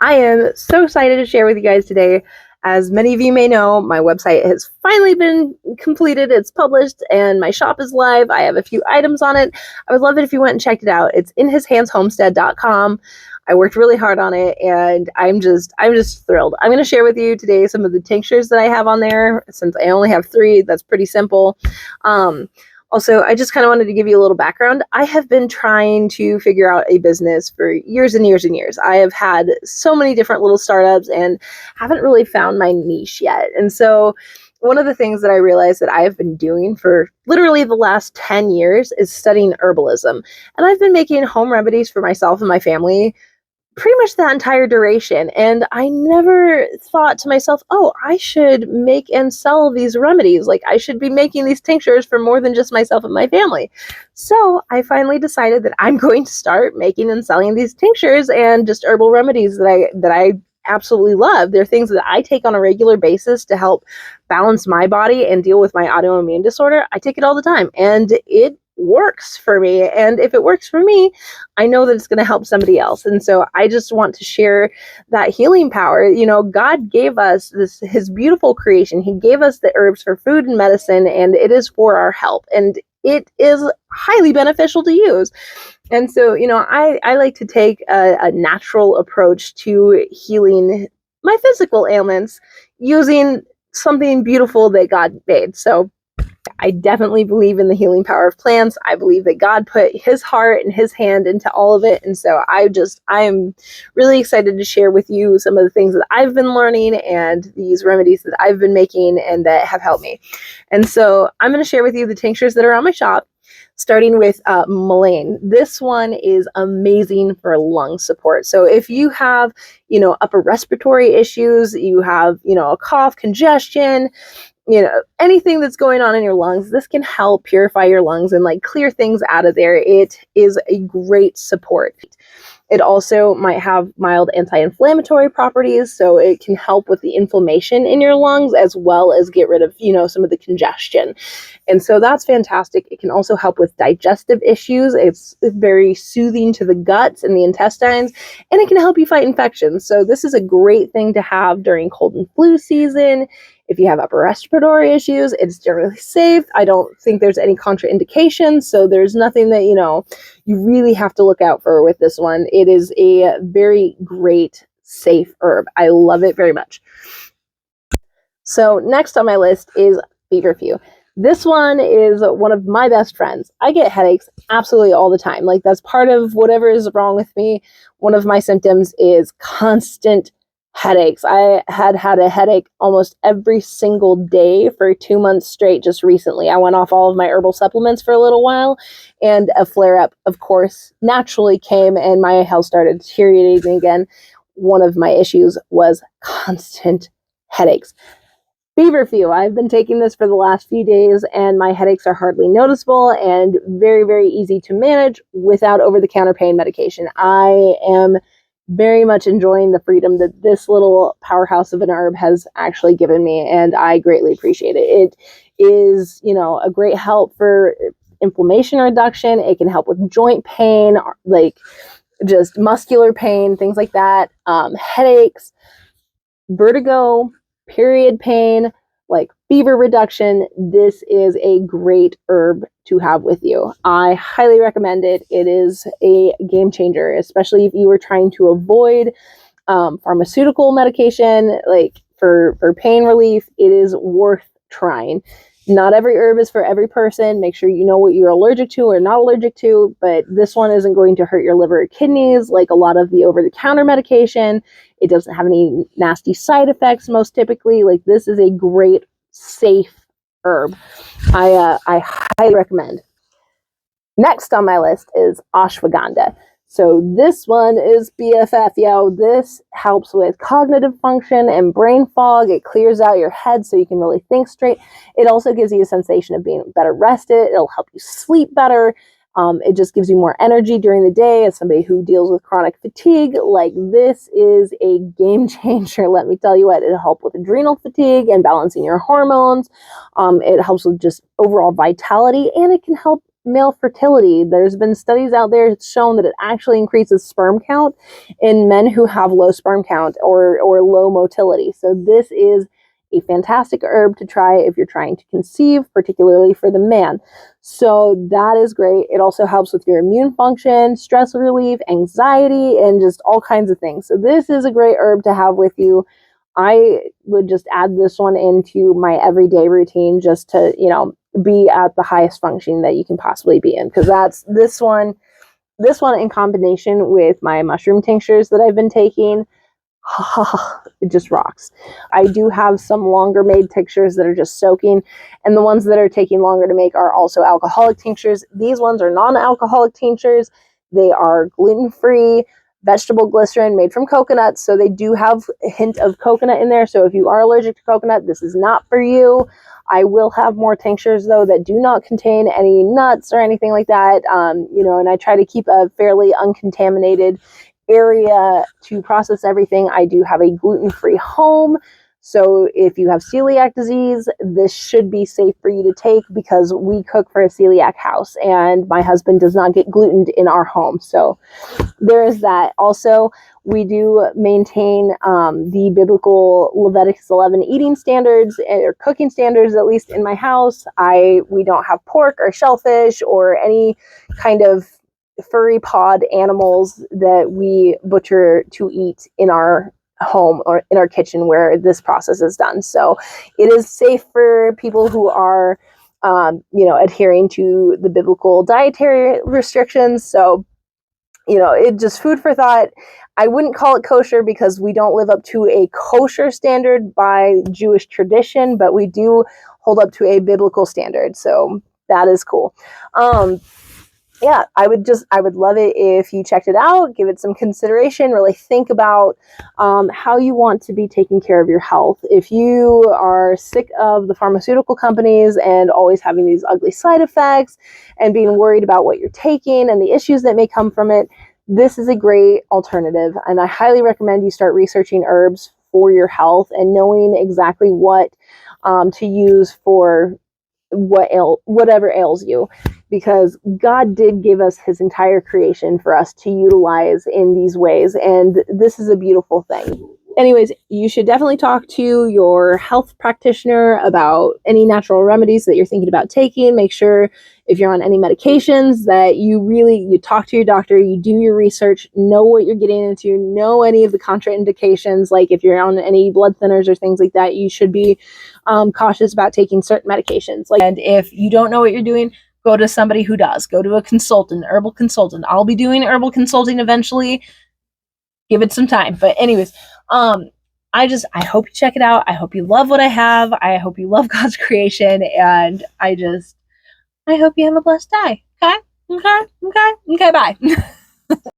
I am so excited to share with you guys today. As many of you may know, my website has finally been completed. It's published and my shop is live. I have a few items on it. I would love it if you went and checked it out. It's inhishandshomestead.com. I worked really hard on it and I'm just thrilled. I'm going to share with you today some of the tinctures that I have on there. Since I only have 3, that's pretty simple. Also, I just kind of wanted to give you a little background. I have been trying to figure out a business for years and years and years. I have had so many different little startups and haven't really found my niche yet. And so one of the things that I realized that I have been doing for literally the last 10 years is studying herbalism. And I've been making home remedies for myself and my family pretty much that entire duration. And I never thought to myself, oh, I should make and sell these remedies. Like I should be making these tinctures for more than just myself and my family. So I finally decided that I'm going to start making and selling these tinctures and just herbal remedies that I absolutely love. They're things that I take on a regular basis to help balance my body and deal with my autoimmune disorder. I take it all the time and it works for me. And if it works for me, I know that it's going to help somebody else. And so I just want to share that healing power. You know, God gave us his beautiful creation. He gave us the herbs for food and medicine, and it is for our help. And it is highly beneficial to use. And so, you know, I like to take a natural approach to healing my physical ailments using something beautiful that God made. So I definitely believe in the healing power of plants. I believe that God put his heart and his hand into all of it. And so I'm really excited to share with you some of the things that I've been learning and these remedies that I've been making and that have helped me. And so I'm going to share with you the tinctures that are on my shop, starting with mullein. This one is amazing for lung support. So if you have, upper respiratory issues, you have, a cough, congestion, anything that's going on in your lungs, this can help purify your lungs and clear things out of there. It is a great support. It also might have mild anti-inflammatory properties, so it can help with the inflammation in your lungs as well as get rid of, some of the congestion. And so that's fantastic. It can also help with digestive issues. It's very soothing to the guts and the intestines, and it can help you fight infections. So this is a great thing to have during cold and flu season. If you have upper respiratory issues, it's generally safe. I don't think there's any contraindications, so there's nothing that, you really have to look out for with this one. It is a very great, safe herb. I love it very much. So next on my list is feverfew. This one is one of my best friends. I get headaches absolutely all the time. That's part of whatever is wrong with me. One of my symptoms is constant headaches. I had a headache almost every single day for 2 months straight just recently. I went off all of my herbal supplements for a little while, and a flare-up, of course, naturally came, and my health started deteriorating again. One of my issues was constant headaches. Feverfew. I've been taking this for the last few days, and my headaches are hardly noticeable and very, very easy to manage without over-the-counter pain medication. I am very much enjoying the freedom that this little powerhouse of an herb has actually given me, and I greatly appreciate it. It is, a great help for inflammation reduction. It can help with joint pain, just muscular pain, things like that, headaches, vertigo, period pain, fever reduction. This is a great herb to have with you. I highly recommend it. It is a game changer, especially if you were trying to avoid pharmaceutical medication, for pain relief. It is worth trying. Not every herb is for every person. Make sure you know what you're allergic to or not allergic to, but this one isn't going to hurt your liver or kidneys like a lot of the over-the-counter medication. It doesn't have any nasty side effects most typically. This is a great, safe herb. I highly recommend. Next on my list is ashwagandha. So this one is BFF, yo. This helps with cognitive function and brain fog. It clears out your head so you can really think straight. It also gives you a sensation of being better rested. It'll help you sleep better. It just gives you more energy during the day. As somebody who deals with chronic fatigue, this is a game changer. Let me tell you what, it'll help with adrenal fatigue and balancing your hormones. It helps with just overall vitality, and it can help male fertility. There's been studies out there shown that it actually increases sperm count in men who have low sperm count or low motility. So this is a fantastic herb to try if you're trying to conceive, particularly for the man. So that is great. It also helps with your immune function, stress relief, anxiety, and just all kinds of things. So this is a great herb to have with you. I would just add this one into my everyday routine just to, be at the highest function that you can possibly be in, because that's this one in combination with my mushroom tinctures that I've been taking. It just rocks. I do have some longer made tinctures that are just soaking, and the ones that are taking longer to make are also alcoholic tinctures. These ones are non-alcoholic tinctures. They are gluten-free, vegetable glycerin made from coconuts, so they do have a hint of coconut in there. So if you are allergic to coconut, this is not for you. I will have more tinctures though that do not contain any nuts or anything like that. And I try to keep a fairly uncontaminated area to process everything. I do have a gluten-free home. So if you have celiac disease, this should be safe for you to take, because we cook for a celiac house and my husband does not get gluten in our home. So there is that. Also, we do maintain the biblical Leviticus 11 eating standards, or cooking standards, at least in my house. We don't have pork or shellfish or any kind of furry pod animals that we butcher to eat in our home or in our kitchen where this process is done. So it is safe for people who are, adhering to the biblical dietary restrictions. So, it just food for thought. I wouldn't call it kosher because we don't live up to a kosher standard by Jewish tradition, but we do hold up to a biblical standard. So that is cool. I would love it if you checked it out, give it some consideration, really think about how you want to be taking care of your health. If you are sick of the pharmaceutical companies and always having these ugly side effects and being worried about what you're taking and the issues that may come from it, this is a great alternative. And I highly recommend you start researching herbs for your health and knowing exactly what to use for whatever ails you, because God did give us his entire creation for us to utilize in these ways, and this is a beautiful thing. Anyways, you should definitely talk to your health practitioner about any natural remedies that you're thinking about taking. Make sure if you're on any medications that you talk to your doctor, you do your research, know what you're getting into, know any of the contraindications. Like if you're on any blood thinners or things like that, you should be cautious about taking certain medications. And if you don't know what you're doing, go to somebody who does. Go to a consultant, herbal consultant. I'll be doing herbal consulting eventually. Give it some time. But anyways, I hope you check it out. I hope you love what I have. I hope you love God's creation. And I hope you have a blessed day. Okay? Okay, bye.